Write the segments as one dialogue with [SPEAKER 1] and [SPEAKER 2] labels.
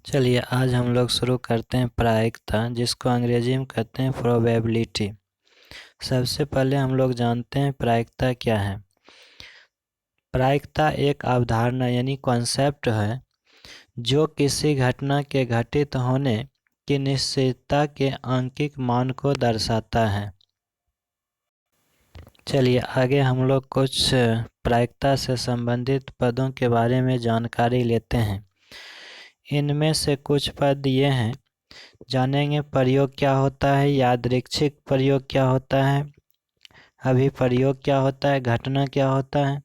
[SPEAKER 1] चलिए आज हम लोग शुरू करते हैं प्रायिकता, जिसको अंग्रेजी में कहते हैं प्रोबेबिलिटी। सबसे पहले हम लोग जानते हैं प्रायिकता क्या है। प्रायिकता एक अवधारणा यानी कॉन्सेप्ट है जो किसी घटना के घटित होने की निश्चितता के आंकिक मान को दर्शाता है। चलिए आगे हम लोग कुछ प्रायिकता से संबंधित पदों के बारे में जानकारी लेते हैं। इनमें से कुछ पद ये हैं, जानेंगे प्रयोग क्या होता है, यादृच्छिक प्रयोग क्या होता है, अभिप्रयोग क्या होता है, घटना क्या होता है,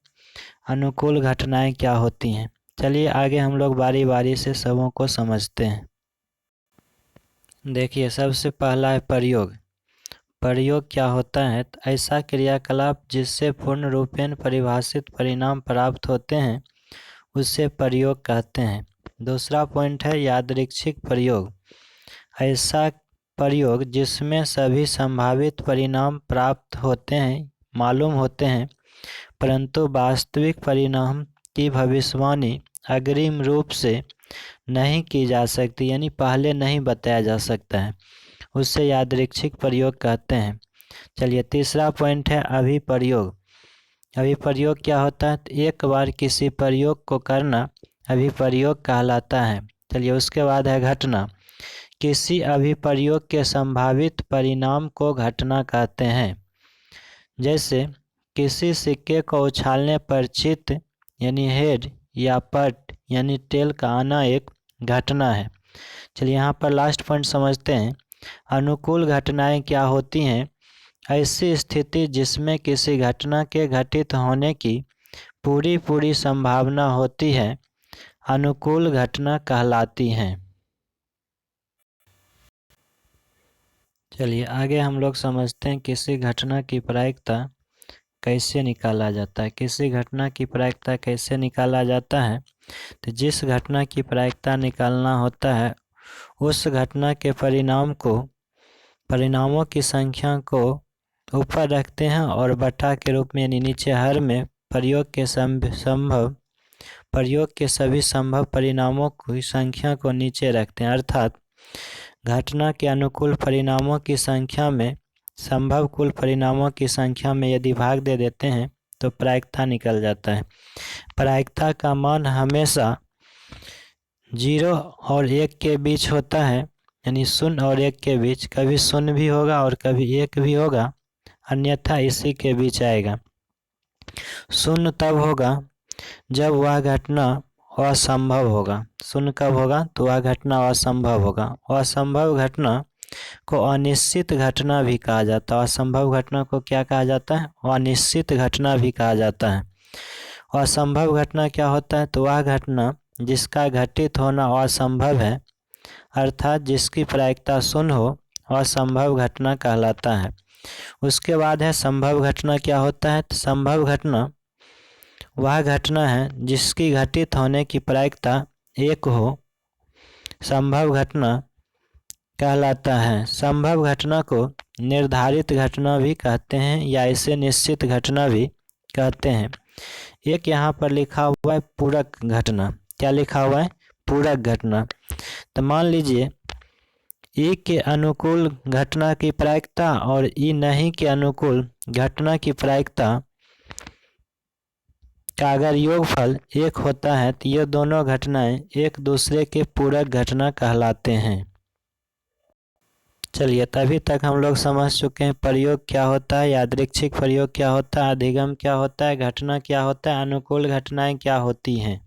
[SPEAKER 1] अनुकूल घटनाएं क्या होती हैं। चलिए आगे हम लोग बारी बारी से सबों को समझते हैं। देखिए सबसे पहला है प्रयोग। प्रयोग क्या होता है? ऐसा क्रियाकलाप जिससे पूर्ण रूपेण परिभाषित परिणाम प्राप्त होते हैं उसे प्रयोग कहते हैं। दूसरा पॉइंट है यादृच्छिक प्रयोग। ऐसा प्रयोग जिसमें सभी संभावित परिणाम प्राप्त होते हैं, मालूम होते हैं, परंतु वास्तविक परिणाम की भविष्यवाणी अग्रिम रूप से नहीं की जा सकती, यानी पहले नहीं बताया जा सकता है, उससे यादृच्छिक प्रयोग कहते हैं। चलिए तीसरा पॉइंट है अभिप्रयोग। अभिप्रयोग क्या होता है? तो एक बार किसी प्रयोग को करना अभिप्रयोग कहलाता है। चलिए उसके बाद है घटना। किसी अभिप्रयोग के संभावित परिणाम को घटना कहते हैं। जैसे किसी सिक्के को उछालने पर चित यानी हेड या पट यानी टेल का आना एक घटना है। चलिए यहाँ पर लास्ट पॉइंट समझते हैं। अनुकूल घटनाएं क्या होती हैं? ऐसी स्थिति जिसमें किसी घटना के घटित होने की पूरी संभावना होती है, अनुकूल घटना कहलाती हैं। चलिए आगे हम लोग समझते हैं किसी घटना की प्रायिकता कैसे निकाला जाता है। किसी घटना की प्रायिकता कैसे निकाला जाता है? तो जिस घटना की प्रायिकता निकालना होता है उस घटना के परिणामों की संख्या को ऊपर रखते हैं और बटा के रूप में यानी नीचे हर में प्रयोग के सभी संभव परिणामों की संख्या को नीचे रखते हैं। अर्थात घटना के अनुकूल परिणामों की संख्या में संभव कुल परिणामों की संख्या में यदि भाग दे देते हैं तो प्रायिकता निकल जाता है। प्रायिकता का मान हमेशा 0 और 1 के बीच होता है, यानी 0 और 1 के बीच। कभी 0 भी होगा और कभी 1 भी होगा, अन्यथा इसी के बीच आएगा। 0 तब होगा जब वह घटना असंभव होगा। 0 कब होगा? तो वह घटना असंभव होगा। असंभव घटना को अनिश्चित घटना भी कहा जाता है। असंभव घटना को क्या कहा जाता है? अनिश्चित घटना भी कहा जाता है। असंभव घटना क्या होता है? तो वह घटना जिसका घटित होना असंभव है, अर्थात जिसकी प्रायिकता 0 हो, असंभव घटना कहलाता है। उसके बाद है संभव घटना। क्या होता है? तो संभव घटना वह घटना है जिसकी घटित होने की प्रायिकता 1 हो, संभव घटना कहलाता है। संभव घटना को निर्धारित घटना भी कहते हैं या इसे निश्चित घटना भी कहते हैं। एक यहाँ पर लिखा हुआ है पूरक घटना। क्या लिखा हुआ है? पूरक घटना। तो मान लीजिए ई के अनुकूल घटना की प्रायिकता और ई नहीं के अनुकूल घटना की प्रायिकता का अगर योगफल 1 होता है तो ये दोनों घटनाएं एक दूसरे के पूरक घटना कहलाते हैं। चलिए तभी तक हम लोग समझ चुके हैं प्रयोग क्या होता है, यादृच्छिक प्रयोग क्या होता है, अधिगम क्या होता है, घटना क्या होता है, अनुकूल घटनाएं क्या होती हैं।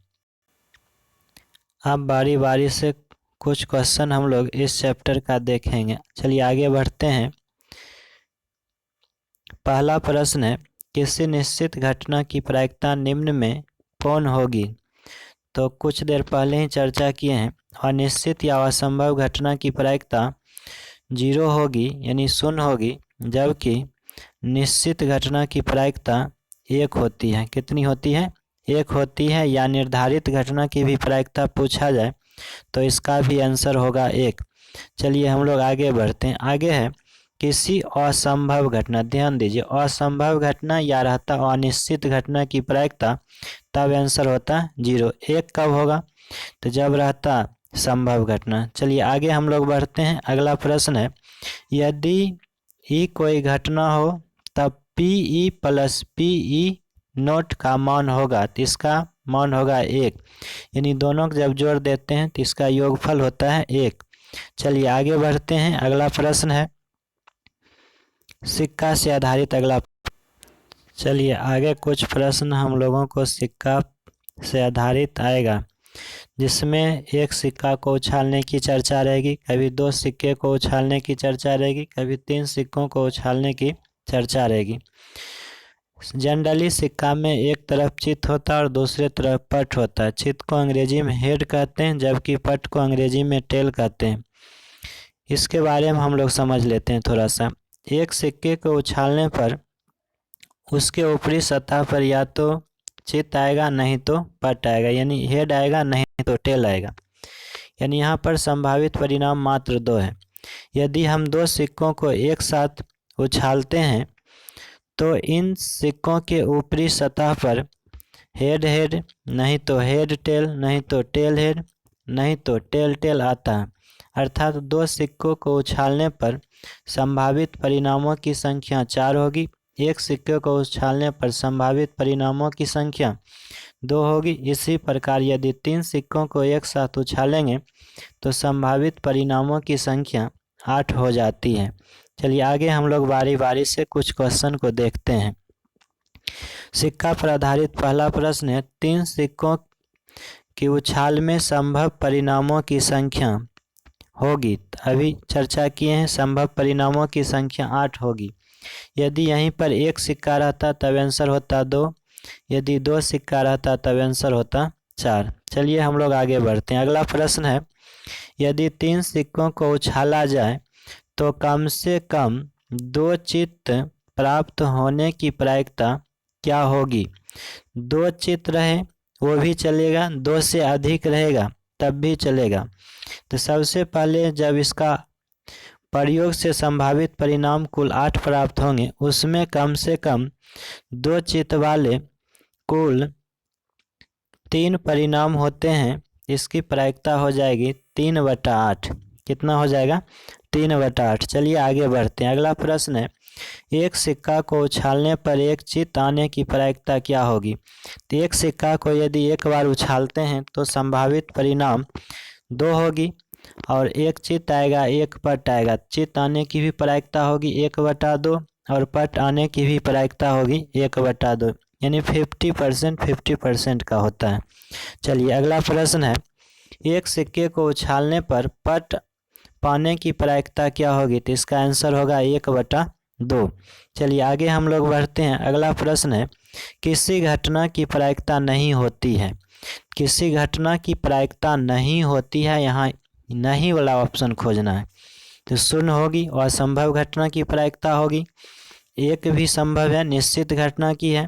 [SPEAKER 1] अब बारी बारी से कुछ क्वेश्चन हम लोग इस चैप्टर का देखेंगे। चलिए आगे बढ़ते हैं। पहला प्रश्न है, किसी निश्चित घटना की प्रायिकता निम्न में कौन होगी? तो कुछ देर पहले ही चर्चा किए हैं। अनिश्चित या असंभव घटना की प्रायिकता 0 होगी यानी 0 होगी, जबकि निश्चित घटना की प्रायिकता 1 होती है। कितनी होती है? 1 होती है। या निर्धारित घटना की भी प्रायिकता पूछा जाए तो इसका भी आंसर होगा 1। चलिए हम लोग आगे बढ़ते हैं। आगे है किसी असंभव घटना। ध्यान दीजिए, असंभव घटना या रहता अनिश्चित घटना की प्रायिकता, तब आंसर होता 0। 1 कब होगा? तो जब रहता संभव घटना। चलिए आगे हम लोग बढ़ते हैं। अगला प्रश्न है, यदि ई कोई घटना हो तब पी प्लस पी नोट का मान होगा, तो इसका मान होगा 1, यानी दोनों को जब जोड़ देते हैं तो इसका योगफल होता है 1। चलिए आगे बढ़ते हैं। अगला प्रश्न है सिक्का से आधारित अगला। चलिए आगे कुछ प्रश्न हम लोगों को सिक्का से आधारित आएगा, जिसमें एक सिक्का को उछालने की चर्चा रहेगी, कभी 2 सिक्के को उछालने की चर्चा रहेगी, कभी 3 सिक्कों को उछालने की चर्चा रहेगी। जनरली सिक्का में एक तरफ चित होता है और दूसरे तरफ पट होता है। चित को अंग्रेजी में हेड कहते हैं, जबकि पट को अंग्रेजी में टेल कहते हैं। इसके बारे में हम लोग समझ लेते हैं थोड़ा सा। एक सिक्के को उछालने पर उसके ऊपरी सतह पर या तो चित आएगा नहीं तो पट आएगा, यानी हेड आएगा नहीं तो टेल आएगा। यानी यहाँ पर संभावित परिणाम मात्र 2 है। यदि हम 2 सिक्कों को एक साथ उछालते हैं तो इन सिक्कों के ऊपरी सतह पर हेड हेड, नहीं तो हेड टेल, नहीं तो टेल हेड, नहीं तो टेल टेल आता है। अर्थात 2 सिक्कों को उछालने पर संभावित परिणामों की संख्या 4 होगी। एक सिक्के को उछालने पर संभावित परिणामों की संख्या 2 होगी। इसी प्रकार यदि 3 सिक्कों को एक साथ उछालेंगे तो संभावित परिणामों की संख्या 8 हो जाती है। चलिए आगे हम लोग बारी बारी से कुछ क्वेश्चन को देखते हैं। सिक्का पर आधारित पहला प्रश्न है, 3 सिक्कों की उछाल में संभव परिणामों की संख्या होगी। अभी चर्चा किए हैं, संभव परिणामों की संख्या 8 होगी। यदि यहीं पर 1 सिक्का रहता तब आंसर होता 2, यदि 2 सिक्का रहता तब आंसर होता 4। चलिए हम लोग आगे बढ़ते हैं। अगला प्रश्न है, यदि 3 सिक्कों को उछाला जाए तो कम से कम 2 चित्त प्राप्त होने की प्रायिकता क्या होगी। 2 चित्त रहे वो भी चलेगा, 2 से अधिक रहेगा तब भी चलेगा। तो सबसे पहले जब इसका प्रयोग से संभावित परिणाम कुल 8 प्राप्त होंगे, उसमें कम से कम 2 चित्त वाले कुल 3 परिणाम होते हैं। इसकी प्रायिकता हो जाएगी 3/8। कितना हो जाएगा? 3/8। चलिए आगे बढ़ते हैं। अगला प्रश्न है, एक सिक्का को उछालने पर एक चित्त आने की प्रायिकता क्या होगी। तो एक सिक्का को यदि एक बार उछालते हैं तो संभावित परिणाम 2 होगी और एक चित्त आएगा, एक पट आएगा। चित्त आने की भी प्रायिकता होगी 1/2 और पट आने की भी प्रायिकता होगी 1/2, यानी 50% का होता है। चलिए अगला प्रश्न है, एक सिक्के को उछालने पर पट पाने की प्रायिकता क्या होगी। तो इसका आंसर होगा 1/2। चलिए आगे हम लोग बढ़ते हैं। अगला प्रश्न है, किसी घटना की प्रायिकता नहीं होती है। किसी घटना की प्रायिकता नहीं होती है, यहाँ नहीं वाला ऑप्शन खोजना है। तो शून्य होगी। असंभव घटना की प्रायिकता होगी, एक भी संभव है, निश्चित घटना की है।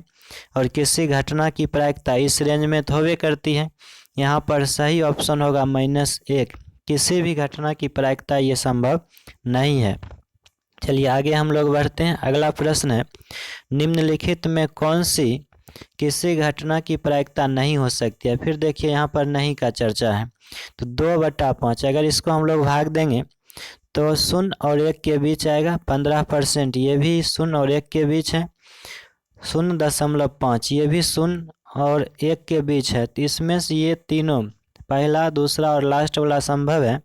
[SPEAKER 1] और किसी घटना की प्रायिकता इस रेंज में तो होवे करती है। यहाँ पर सही ऑप्शन होगा -1। किसी भी घटना की प्रायिकता ये संभव नहीं है। चलिए आगे हम लोग बढ़ते हैं। अगला प्रश्न है, निम्नलिखित में कौन सी किसी घटना की प्रायिकता नहीं हो सकती है। फिर देखिए यहाँ पर नहीं का चर्चा है। तो 2/5, अगर इसको हम लोग भाग देंगे तो 0 और 1 के बीच आएगा 15%। ये भी 0 और 1 के बीच है। 0.5 ये भी 0 और 1 के बीच है। तो इसमें से ये तीनों, पहला, दूसरा और लास्ट वाला संभव है,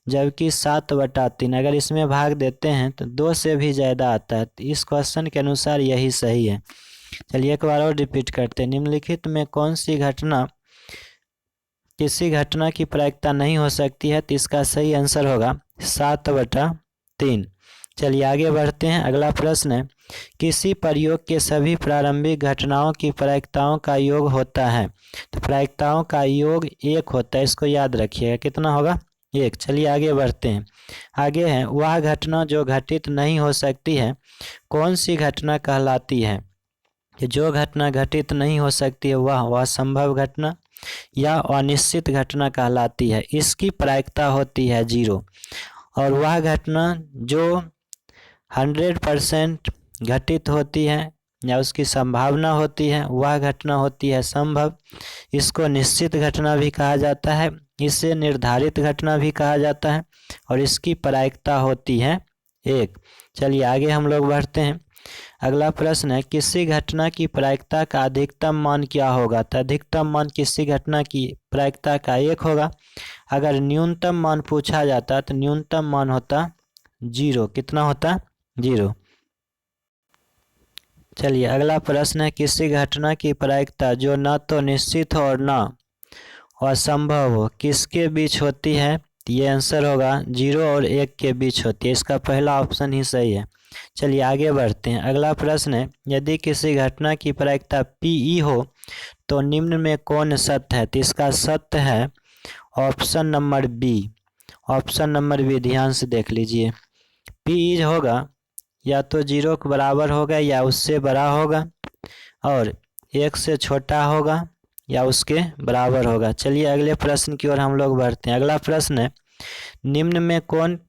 [SPEAKER 1] जबकि 7/3 अगर इसमें भाग देते हैं तो 2 से भी ज़्यादा आता है। तो इस क्वेश्चन के अनुसार यही सही है। चलिए एक बार और रिपीट करते हैं। निम्नलिखित में कौन सी घटना किसी घटना की प्रायिकता नहीं हो सकती है। तो इसका सही आंसर होगा 7/3। चलिए आगे बढ़ते हैं। अगला प्रश्न है, किसी प्रयोग के सभी प्रारंभिक घटनाओं की प्रायिकताओं का योग होता है। तो प्रायिकताओं का योग 1 होता है, इसको याद रखिएगा। कितना होगा? 1। चलिए आगे बढ़ते हैं। आगे है, वह घटना जो घटित नहीं हो सकती है कौन सी घटना कहलाती है। जो घटना घटित नहीं हो सकती है वह असंभव घटना या अनिश्चित घटना कहलाती है। इसकी प्रायिकता होती है 0। और वह घटना जो 100% घटित होती है या उसकी संभावना होती है वह घटना होती है संभव। इसको निश्चित घटना भी कहा जाता है इसे निर्धारित घटना भी कहा जाता है और इसकी प्रायिकता होती है 1। चलिए आगे हम लोग बढ़ते हैं। अगला प्रश्न है, किसी घटना की प्रायिकता का अधिकतम मान क्या होगा? तो अधिकतम मान किसी घटना की प्रायिकता का 1 होगा। अगर न्यूनतम मान पूछा जाता तो न्यूनतम मान होता 0। कितना होता? 0। चलिए अगला प्रश्न है, किसी घटना की प्रायिकता जो न तो निश्चित हो और न असंभव हो किसके बीच होती है? ये आंसर होगा 0 और 1 के बीच होती है। इसका पहला ऑप्शन ही सही है। चलिए आगे बढ़ते हैं। अगला प्रश्न है, यदि किसी घटना की प्रायिकता Pe हो तो निम्न में कौन सत्य है? तो इसका सत्य है option number B. Option number B ध्यान से देख लीजिए। Pe होगा या तो 0 के बराबर होगा या उससे बड़ा होगा और 1 से छोटा होगा या उसके बराबर होगा। चलिए अगले प्रश्न की ओर हम लोग बढ़ते हैं। अगला प्रश्न है, निम्न में कौन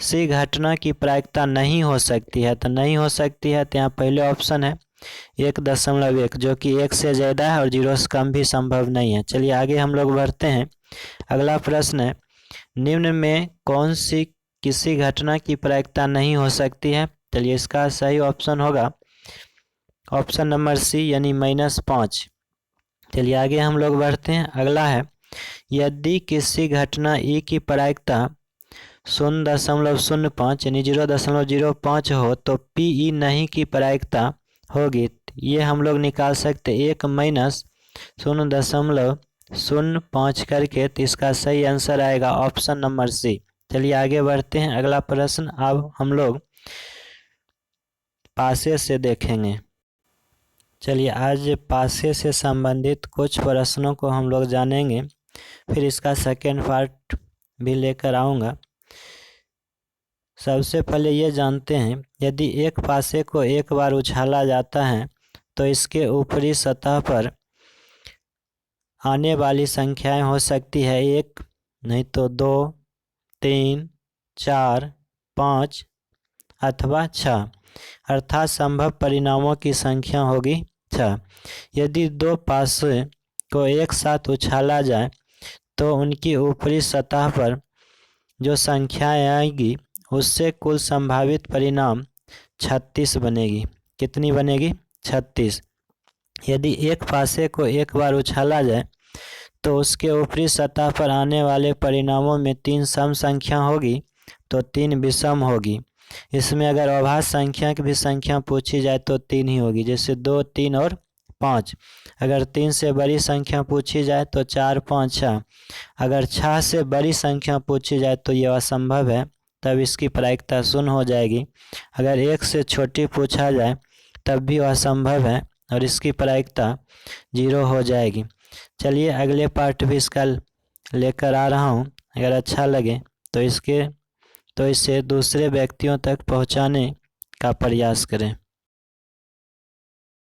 [SPEAKER 1] सी घटना की प्रायिकता नहीं हो सकती है? तो नहीं हो सकती है तो यहाँ पहले ऑप्शन है 1.1 जो कि 1 से ज़्यादा है और 0 से कम भी संभव नहीं है। चलिए आगे हम लोग बढ़ते हैं। अगला प्रश्न है, निम्न में कौन सी किसी घटना की प्रायिकता नहीं हो सकती है? चलिए इसका सही ऑप्शन होगा ऑप्शन नंबर सी यानी -5। चलिए आगे हम लोग बढ़ते हैं। अगला है, यदि किसी घटना ई की प्रायिकता 0.05 यानी 0.05 हो तो Pe नहीं की प्रायिकता होगी। ये हम लोग निकाल सकते 1 माइनस 0.05 करके। तो इसका सही आंसर आएगा ऑप्शन नंबर सी। चलिए आगे बढ़ते हैं। अगला प्रश्न अब हम लोग पासे से देखेंगे। चलिए आज पासे से संबंधित कुछ प्रश्नों को हम लोग जानेंगे, फिर इसका सेकेंड पार्ट भी लेकर आऊँगा। सबसे पहले ये जानते हैं, यदि एक पासे को एक बार उछाला जाता है तो इसके ऊपरी सतह पर आने वाली संख्याएं हो सकती है 1, नहीं तो 2, 3, 4, 5 अथवा 6, अर्थात संभव परिणामों की संख्या होगी 6। यदि दो पासे को एक साथ उछाला जाए तो उनकी ऊपरी सतह पर जो संख्याएं आएगी उससे कुल संभावित परिणाम 36 बनेगी। कितनी बनेगी? 36। यदि एक पासे को एक बार उछाला जाए तो उसके ऊपरी सतह पर आने वाले परिणामों में 3 सम संख्या होगी तो 3 विषम होगी। इसमें अगर अभाज्य संख्या की भी संख्या पूछी जाए तो 3 ही होगी, जैसे 2, 3 और 5। अगर 3 से बड़ी संख्या पूछी जाए तो 4, 5, 6। अगर 6 से बड़ी संख्या पूछी जाए तो यह असंभव है, तब इसकी प्रायिकता 0 हो जाएगी। अगर 1 से छोटी पूछा जाए तब भी असंभव है और इसकी प्रायिकता 0 हो जाएगी। चलिए अगले पार्ट भी इसका लेकर आ रहा हूँ। अगर अच्छा लगे तो इसे दूसरे व्यक्तियों तक पहुँचाने का प्रयास करें।